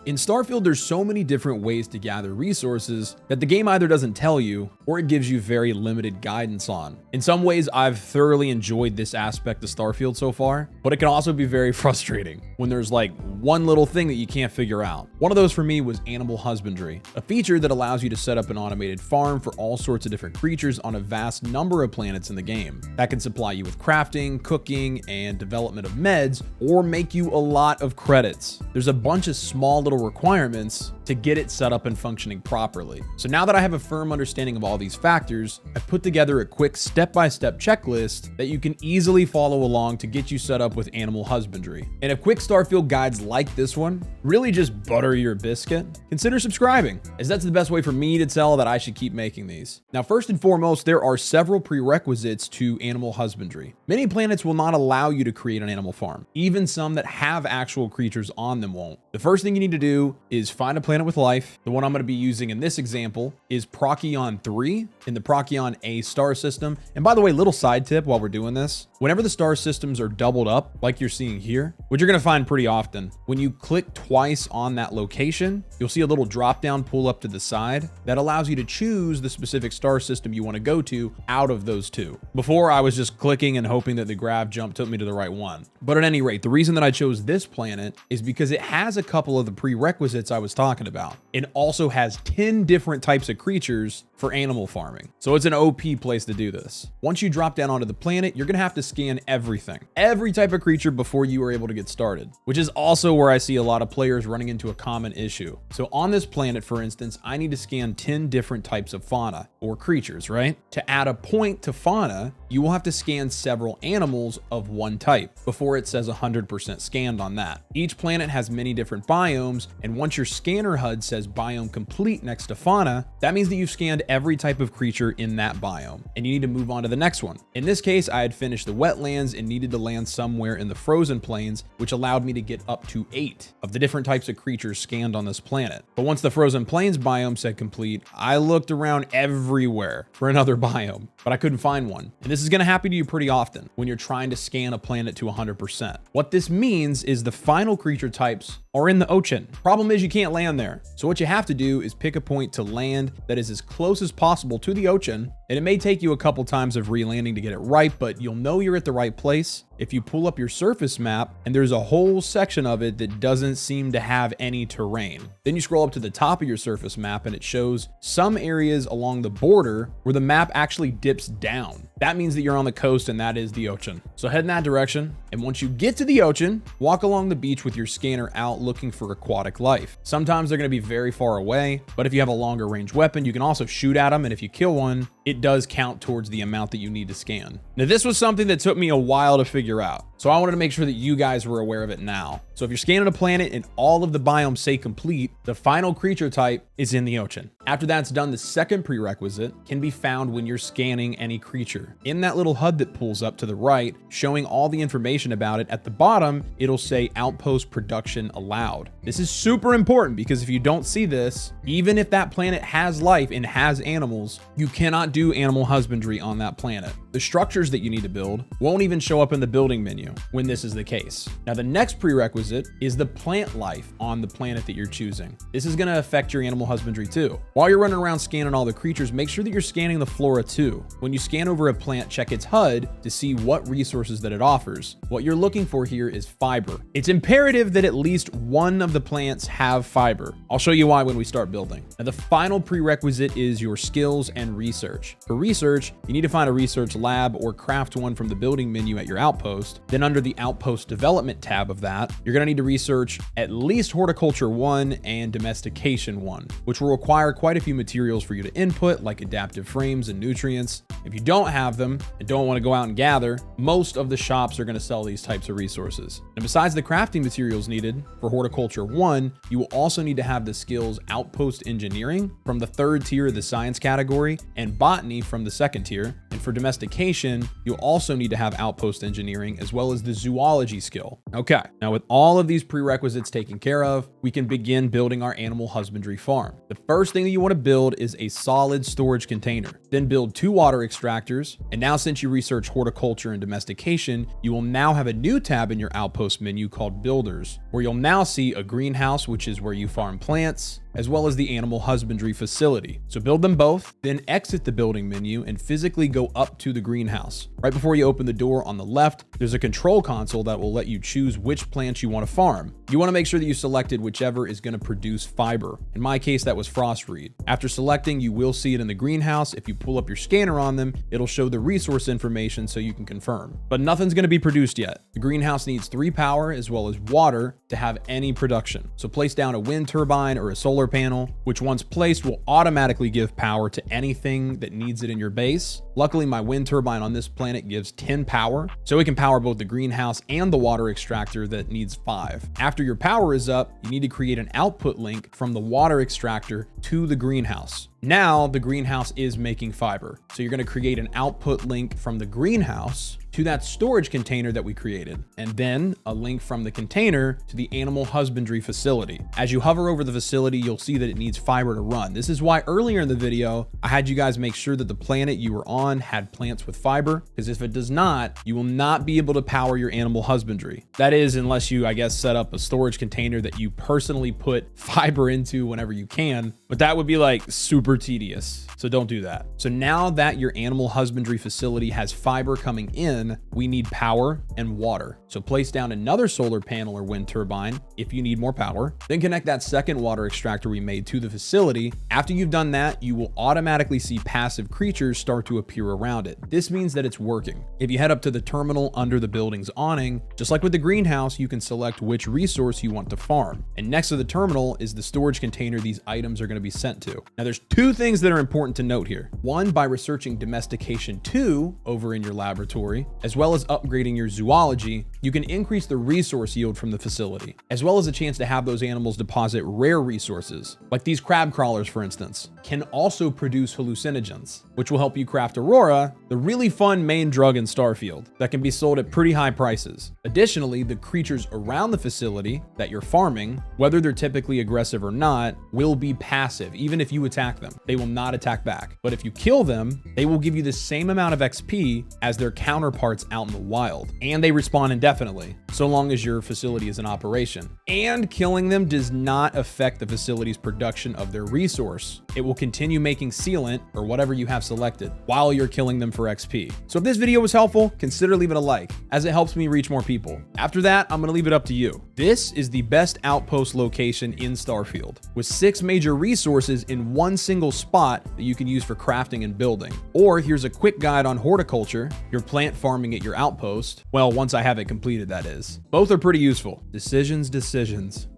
In Starfield, there's so many different ways to gather resources that the game either doesn't tell you or it gives you very limited guidance on. In some ways, I've thoroughly enjoyed this aspect of Starfield so far, but it can also be very frustrating when there's like one little thing that you can't figure out. One of those for me was Animal Husbandry, a feature that allows you to set up an automated farm for all sorts of different creatures on a vast number of planets in the game. That can supply you with crafting, cooking, and development of meds, or make you a lot of credits. There's a bunch of small little requirements to get it set up and functioning properly. So now that I have a firm understanding of all these factors, I've put together a quick step-by-step checklist that you can easily follow along to get you set up with Animal Husbandry. And if quick Starfield guides like this one really just butter your biscuit, consider subscribing, as that's the best way for me to tell that I should keep making these. Now, first and foremost, there are several prerequisites to Animal Husbandry. Many planets will not allow you to create an animal farm. Even some that have actual creatures on them won't. The first thing you need to do is find a planet with life. The one I'm going to be using in this example is Procyon 3 in the Procyon A star system. And by the way, little side tip while we're doing this, whenever the star systems are doubled up, like you're seeing here, which you're going to find pretty often, when you click twice on that location, you'll see a little drop down pull up to the side that allows you to choose the specific star system you want to go to out of those two. Before, I was just clicking and hoping that the grab jump took me to the right one. But at any rate, the reason that I chose this planet is because it has a couple of the prerequisites I was talking about. It also has 10 different types of creatures for animal farming. So it's an OP place to do this. Once you drop down onto the planet, you're gonna have to scan everything, every type of creature before you are able to get started, which is also where I see a lot of players running into a common issue. So on this planet, for instance, I need to scan 10 different types of fauna or creatures, right? To add a point to fauna, you will have to scan several animals of one type before it says 100% scanned on that. Each planet has many different biomes, and once your scanner HUD says biome complete next to fauna, that means that you've scanned every type of creature in that biome, and you need to move on to the next one. In this case, I had finished the wetlands and needed to land somewhere in the frozen plains, which allowed me to get up to 8 of the different types of creatures scanned on this planet. But once the frozen plains biome said complete, I looked around everywhere for another biome, but I couldn't find one. And this is going to happen to you pretty often when you're trying to scan a planet to 100%. What this means is the final creature types are in the ocean. Problem is you can't land there. So what you have to do is pick a point to land that is as close as possible to the ocean. And it may take you a couple times of re-landing to get it right, but you'll know you're at the right place if you pull up your surface map and there's a whole section of it that doesn't seem to have any terrain. Then you scroll up to the top of your surface map and it shows some areas along the border where the map actually dips down. That means that you're on the coast and that is the ocean. So head in that direction. And once you get to the ocean, walk along the beach with your scanner out looking for aquatic life. Sometimes they're going to be very far away, but if you have a longer range weapon, you can also shoot at them. And if you kill one, it does count towards the amount that you need to scan. Now, this was something that took me a while to figure out, so I wanted to make sure that you guys were aware of it now. So if you're scanning a planet and all of the biomes say complete, the final creature type is in the ocean. After that's done, the second prerequisite can be found when you're scanning any creature. In that little HUD that pulls up to the right, showing all the information about it, at the bottom, it'll say Outpost Production Allowed. This is super important because if you don't see this, even if that planet has life and has animals, you cannot do animal husbandry on that planet. The structures that you need to build won't even show up in the building menu when this is the case. Now, the next prerequisite is the plant life on the planet that you're choosing. This is going to affect your animal husbandry too. While you're running around scanning all the creatures, make sure that you're scanning the flora too. When you scan over a plant, check its HUD to see what resources that it offers. What you're looking for here is fiber. It's imperative that at least one of the plants have fiber. I'll show you why when we start building. Now, the final prerequisite is your skills and research. For research, you need to find a research lab or craft one from the building menu at your outpost. Then under the outpost development tab of that, you're going to need to research at least horticulture 1 and domestication 1, which will require quite a few materials for you to input, like adaptive frames and nutrients. If you don't have them and don't want to go out and gather, most of the shops are going to sell these types of resources. And besides the crafting materials needed for horticulture 1, you will also need to have the skills outpost engineering from the 3rd tier of the science category and botany from the 2nd tier. And for domestication, you'll also need to have outpost engineering as well as the zoology skill. Okay, now with all of these prerequisites taken care of, we can begin building our animal husbandry farm. The first thing that you want to build is a solid storage container. Then build 2 water extractors. And now since you research horticulture and domestication, you will now have a new tab in your Outpost menu called Builders, where you'll now see a greenhouse, which is where you farm plants, as well as the animal husbandry facility. So build them both, then exit the building menu and physically go up to the greenhouse. Right before you open the door on the left, there's a control console that will let you choose which plants you want to farm. You want to make sure that you selected whichever is going to produce fiber. In my case, that was frostreed. After selecting, you will see it in the greenhouse. If you pull up your scanner on them, it'll show the resource information so you can confirm. But nothing's going to be produced yet. The greenhouse needs 3 power as well as water to have any production. So place down a wind turbine or a solar panel, which once placed will automatically give power to anything that needs it in your base. Luckily, my wind turbine on this planet gives 10 power, so it can power both the greenhouse and the water extractor that needs 5. After your power is up, you need to create an output link from the water extractor to the greenhouse. Now the greenhouse is making fiber. So you're going to create an output link from the greenhouse to that storage container that we created, and then a link from the container to the animal husbandry facility. As you hover over the facility, you'll see that it needs fiber to run. This is why earlier in the video, I had you guys make sure that the planet you were on had plants with fiber, because if it does not, you will not be able to power your animal husbandry. That is, unless you, I guess, set up a storage container that you personally put fiber into whenever you can, but that would be like super tedious. So don't do that. So now that your animal husbandry facility has fiber coming in, we need power and water. So place down another solar panel or wind turbine if you need more power, then connect that second water extractor we made to the facility. After you've done that, you will automatically see passive creatures start to appear around it. This means that it's working. If you head up to the terminal under the building's awning, just like with the greenhouse, you can select which resource you want to farm. And next to the terminal is the storage container these items are going to be sent to. Now there's 2 things that are important to note here. One, by researching domestication 2 over in your laboratory, as well as upgrading your zoology, you can increase the resource yield from the facility, as well as a chance to have those animals deposit rare resources, like these crab crawlers, for instance, can also produce hallucinogens, which will help you craft Aurora, the really fun main drug in Starfield that can be sold at pretty high prices. Additionally, the creatures around the facility that you're farming, whether they're typically aggressive or not, will be passive. Even if you attack them, they will not attack back. But if you kill them, they will give you the same amount of XP as their counterparts out in the wild. And they respawn indefinitely, so long as your facility is in operation. And killing them does not affect the facility's production of their resource. It will continue making sealant, or whatever you have selected, while you're killing them for XP. So if this video was helpful, consider leaving a like, as it helps me reach more people. After that, I'm gonna leave it up to you. This is the best outpost location in Starfield, with 6 major resources in one single spot that you can use for crafting and building. Or here's a quick guide on horticulture, your plant farming at your outpost. Well, once I have it completed, that is. Both are pretty useful. Decisions.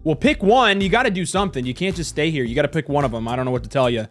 Well, pick one. You got to do something. You can't just stay here. You got to pick one of them. I don't know what to tell you.